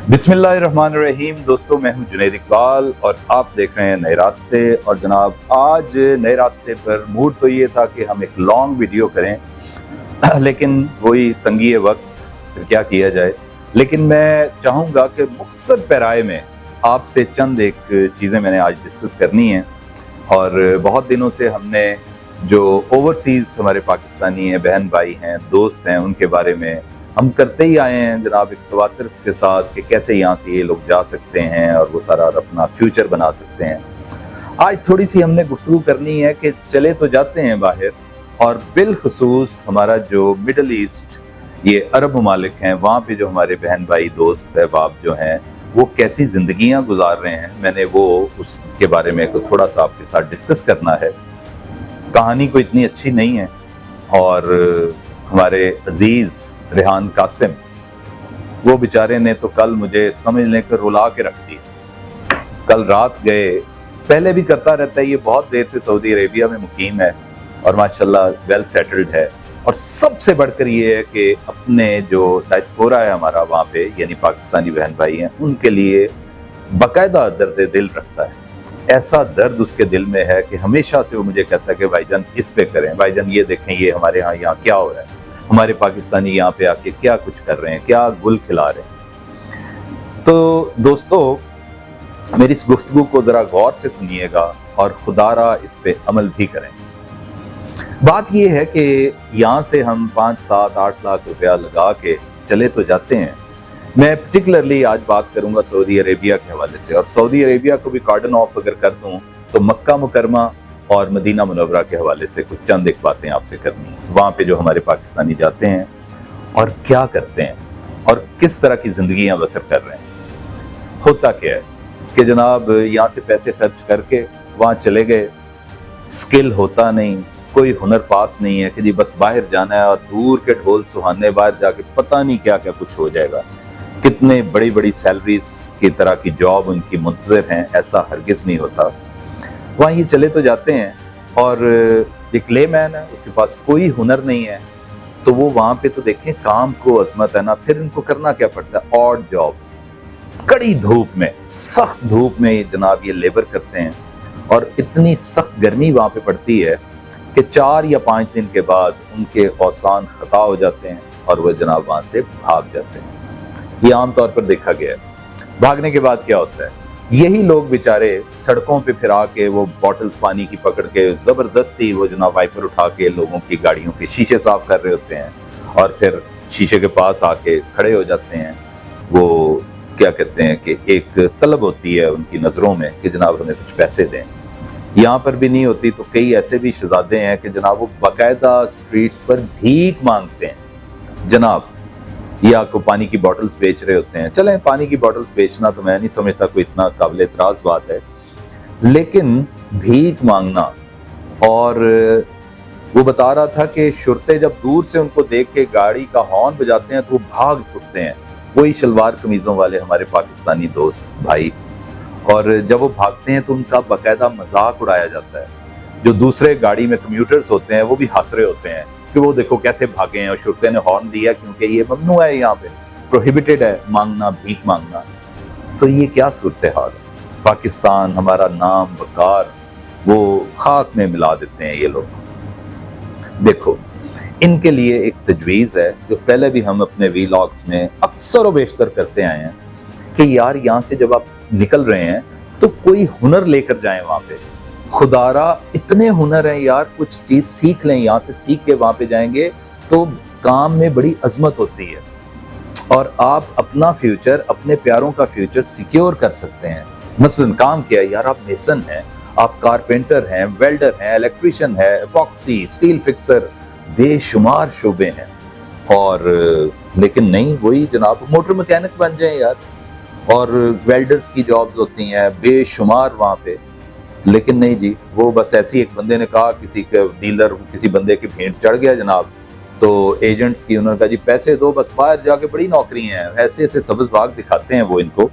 बिस्मिल्लाहिर्रहमानिर्रहीम। दोस्तों, मैं हूं जुनैद इकबाल और आप देख रहे हैं नए रास्ते। और जनाब, आज नए रास्ते पर मूड तो ये था कि हम एक लॉन्ग वीडियो करें लेकिन वही तंगी वक्त, फिर क्या किया जाए। लेकिन मैं चाहूँगा कि मुख्तसर पैराए में आपसे चंद एक चीज़ें मैंने आज डिस्कस करनी हैं। और बहुत दिनों से हमने जो ओवरसीज़ हमारे पाकिस्तानी हैं, बहन भाई हैं, दोस्त हैं, उनके बारे में हम करते ही आए हैं जनाब, एक तवातर के साथ कि कैसे यहाँ से ये लोग जा सकते हैं और वो सारा अपना फ्यूचर बना सकते हैं। आज थोड़ी सी हमने गुफ्तगू करनी है कि चले तो जाते हैं बाहर, और बिलखसूस हमारा जो मिडल ईस्ट, ये अरब ममालिक हैं, वहाँ पे जो हमारे बहन भाई दोस्त अहबाब जो हैं वो कैसी ज़िंदगियाँ गुजार रहे हैं, मैंने वो उसके बारे में थोड़ा सा आपके साथ डिस्कस करना है। कहानी कोई इतनी अच्छी नहीं है। और हमारे अजीज़ रेहान कासिम, वो बेचारे ने तो कल मुझे समझ लेकर रुला के रख दिया। कल रात गए, पहले भी करता रहता है, ये बहुत देर से सऊदी अरेबिया में मुकीम है और माशाल्लाह वेल सेटल्ड है। और सबसे बढ़कर ये है कि अपने जो डायस्पोरा है हमारा वहाँ पे, यानी पाकिस्तानी बहन भाई हैं, उनके लिए बाकायदा दर्द दिल रखता है। ऐसा दर्द उसके दिल में है कि हमेशा से वो मुझे कहता है कि भाईजान इस पे करें, भाईजान ये देखें, ये हमारे यहाँ क्या हो रहा है, हमारे पाकिस्तानी यहाँ पे आके क्या कुछ कर रहे हैं, क्या गुल खिला रहे हैं। तो दोस्तों, मेरी इस गुफ्तगू को ज़रा गौर से सुनिएगा और खुदारा इस पे अमल भी करें। बात ये है कि यहाँ से हम 5, 7, 8 लाख रुपया लगा के चले तो जाते हैं। मैं पर्टिकुलरली आज बात करूँगा सऊदी अरेबिया के हवाले से, और सऊदी अरेबिया को भी कार्डन ऑफ अगर कर दूँ तो मक्का मुकरमा और मदीना मुनव्वरा के हवाले से कुछ चंद एक बातें आपसे करनी है। वहाँ पे जो हमारे पाकिस्तानी जाते हैं और क्या करते हैं और किस तरह की ज़िंदगियाँ बसर कर रहे हैं। होता क्या है कि जनाब, यहाँ से पैसे खर्च करके वहाँ चले गए, स्किल होता नहीं, कोई हुनर पास नहीं है कि जी बस बाहर जाना है और दूर के ढोल सुहाने बाहर जाके पता नहीं क्या क्या कुछ हो जाएगा। कितने बड़ी बड़ी सैलरीज की तरह की जॉब उनकी मुंतज़र हैं, ऐसा हरगिज़ नहीं होता। वहाँ ये चले तो जाते हैं और एक लेमैन है, उसके पास कोई हुनर नहीं है, तो वो वहाँ पे तो देखें काम को अजमत है ना। फिर इनको करना क्या पड़ता है, ऑड जॉब्स, कड़ी धूप में, सख्त धूप में जनाब ये लेबर करते हैं। और इतनी सख्त गर्मी वहाँ पे पड़ती है कि 4 या 5 दिन के बाद उनके औसान खता हो जाते हैं और वह जनाब वहाँ से भाग जाते हैं। ये आमतौर पर देखा गया है। भागने के बाद क्या होता है, यही लोग बेचारे सड़कों पे फिर आके वो बॉटल्स पानी की पकड़ के ज़बरदस्ती वो जनाब वाइपर उठा के लोगों की गाड़ियों के शीशे साफ कर रहे होते हैं, और फिर शीशे के पास आके खड़े हो जाते हैं। वो क्या कहते हैं कि एक तलब होती है उनकी नज़रों में कि जनाब हमें कुछ पैसे दें। यहाँ पर भी नहीं होती तो कई ऐसे भी शहजादे हैं कि जनाब वो बाकायदा स्ट्रीट्स पर भीख मांगते हैं जनाब, या आपको पानी की बॉटल्स बेच रहे होते हैं। चलें, पानी की बॉटल्स बेचना तो मैं नहीं समझता कोई इतना काबिल एतराज़ बात है, लेकिन भीख मांगना। और वो बता रहा था कि शुरते जब दूर से उनको देख के गाड़ी का हॉर्न बजाते हैं तो वो भाग उठते हैं, वही शलवार कमीज़ों वाले हमारे पाकिस्तानी दोस्त भाई। और जब वो भागते हैं तो उनका बाकायदा मजाक उड़ाया जाता है। जो दूसरे गाड़ी में कम्यूटर्स होते हैं वो भी हंस रहे होते हैं कि वो देखो कैसे भागे हैं, और शुरते ने हॉर्न दिया क्योंकि ये ममनू है, यहाँ पे प्रोहिबिटेड है मांगना, भीख मांगना। तो ये क्या सूरत हाल है। पाकिस्तान, हमारा नाम वकार, वो खाक में मिला देते हैं ये लोग। देखो, इनके लिए एक तजवीज़ है जो पहले भी हम अपने वीलॉग्स में अक्सर व बेशतर करते आए हैं कि यार यहाँ से जब आप निकल रहे हैं तो कोई हुनर लेकर जाएं वहाँ पे। खुदारा इतने हुनर हैं यार, कुछ चीज़ सीख लें, यहाँ से सीख के वहाँ पे जाएंगे तो काम में बड़ी अजमत होती है और आप अपना फ्यूचर, अपने प्यारों का फ्यूचर सिक्योर कर सकते हैं। मसलन काम क्या है यार, आप मेसन हैं, आप कारपेंटर हैं, वेल्डर हैं, इलेक्ट्रिशियन है, एपॉक्सी, स्टील फिक्सर, बेशुमार शोबे हैं। और लेकिन नहीं, वही जनाब मोटर मैकेनिक बन जाए यार, और वेल्डर्स की जॉब्स होती हैं बेशुमार वहाँ पे। लेकिन नहीं जी, वो बस ऐसी एक बंदे ने कहा, किसी के डीलर किसी बंदे की भेंट चढ़ गया जनाब, तो एजेंट्स की उन्होंने कहा जी पैसे दो, बस बाहर जाके बड़ी नौकरी हैं, ऐसे ऐसे सब्ज़ बाग दिखाते हैं वो इनको।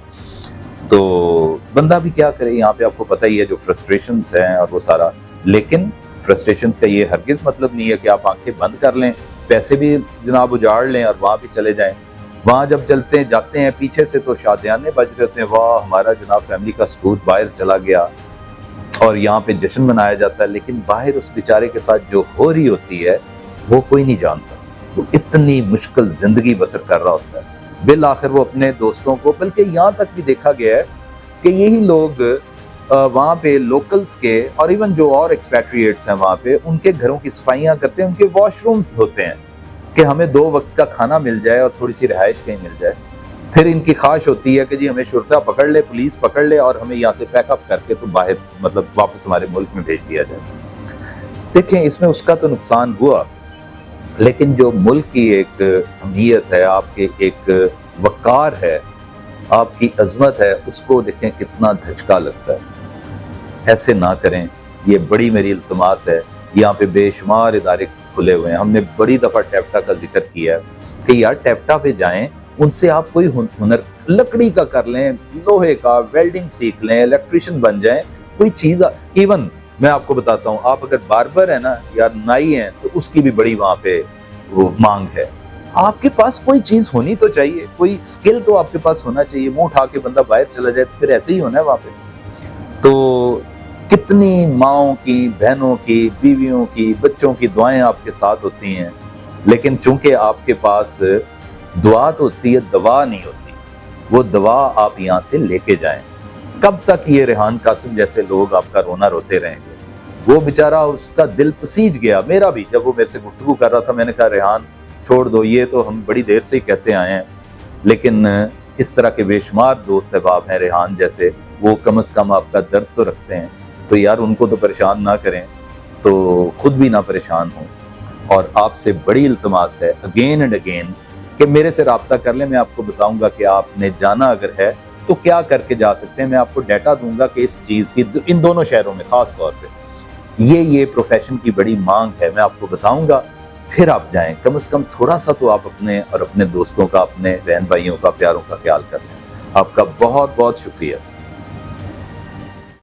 तो बंदा भी क्या करे, यहाँ पे आपको पता ही है जो फ्रस्ट्रेशंस हैं और वो सारा। लेकिन फ्रस्ट्रेशंस का ये हरगिज़ मतलब नहीं है कि आप आंखें बंद कर लें, पैसे भी जनाब उजाड़ लें और वहाँ भी चले जाएं। وہاں جب چلتے جاتے ہیں پیچھے سے تو شادیانے بج رہے ہوتے ہیں، واہ ہمارا جناب فیملی کا سپوت باہر چلا گیا، اور یہاں پہ جشن منایا جاتا ہے، لیکن باہر اس بیچارے کے ساتھ جو ہو رہی ہوتی ہے وہ کوئی نہیں جانتا۔ وہ اتنی مشکل زندگی بسر کر رہا ہوتا ہے، بالآخر وہ اپنے دوستوں کو، بلکہ یہاں تک بھی دیکھا گیا ہے کہ یہی لوگ وہاں پہ لوکلز کے اور ایون جو اور ایکسپیٹریٹس ہیں وہاں پہ، ان کے گھروں کی صفائیاں کرتے ہیں، ان کے واش رومز دھوتے ہیں کہ ہمیں 2 وقت کا کھانا مل جائے اور تھوڑی سی رہائش کہیں مل جائے۔ پھر ان کی خواہش ہوتی ہے کہ جی ہمیں شرطا پکڑ لے، پولیس پکڑ لے اور ہمیں یہاں سے پیک اپ کر کے تو باہر مطلب واپس ہمارے ملک میں بھیج دیا جائے۔ دیکھیں اس میں اس کا تو نقصان ہوا، لیکن جو ملک کی ایک اہمیت ہے، آپ کے ایک وقار ہے، آپ کی عظمت ہے، اس کو دیکھیں کتنا دھچکا لگتا ہے۔ ایسے نہ کریں، یہ بڑی میری التماس ہے۔ یہاں پہ بے شمار ادارے کھلے ہوئے ہیں، ہم نے بڑی دفعہ ٹیپٹا کا ذکر کیا ہے کہ یار ٹیپٹا پہ جائیں، ان سے آپ کوئی ہنر لکڑی کا کر لیں، لوہے کا، ویلڈنگ سیکھ لیں، الیکٹریشین بن جائیں، کوئی چیز۔ ایون میں آپ کو بتاتا ہوں، آپ اگر باربر ہیں نا یا نائی ہیں تو اس کی بھی بڑی وہاں پہ وہ مانگ ہے۔ آپ کے پاس کوئی چیز ہونی تو چاہیے، کوئی سکل تو آپ کے پاس ہونا چاہیے۔ منہ اٹھا کے بندہ باہر چلا جائے تو پھر ایسے ہی ہونا ہے وہاں پہ۔ تو کتنی ماؤں کی، بہنوں کی، بیویوں کی، بچوں کی دعائیں آپ کے ساتھ ہوتی ہیں، لیکن چونکہ آپ کے پاس دعا تو ہوتی ہے، دوا نہیں ہوتی۔ وہ دوا آپ یہاں سے لے کے جائیں۔ کب تک یہ ریحان قاسم جیسے لوگ آپ کا رونا روتے رہیں گے؟ وہ بیچارہ اس کا دل پسیج گیا، میرا بھی، جب وہ میرے سے گفتگو کر رہا تھا میں نے کہا ریحان چھوڑ دو، یہ تو ہم بڑی دیر سے ہی کہتے آئے ہیں، لیکن اس طرح کے بے شمار دوست احباب ہیں ریحان جیسے، وہ کم از کم آپ کا درد تو رکھتے ہیں، تو یار ان کو تو پریشان نہ کریں، تو خود بھی نہ پریشان ہوں۔ اور آپ سے بڑی التماس ہے اگین اینڈ اگین کہ میرے سے رابطہ کر لیں، میں آپ کو بتاؤں گا کہ آپ نے جانا اگر ہے تو کیا کر کے جا سکتے ہیں۔ میں آپ کو ڈیٹا دوں گا کہ اس چیز کی ان دونوں شہروں میں خاص طور پہ یہ پروفیشن کی بڑی مانگ ہے، میں آپ کو بتاؤں گا، پھر آپ جائیں۔ کم از کم تھوڑا سا تو آپ اپنے اور اپنے دوستوں کا، اپنے بہن بھائیوں کا، پیاروں کا خیال کر لیں۔ آپ کا بہت بہت شکریہ۔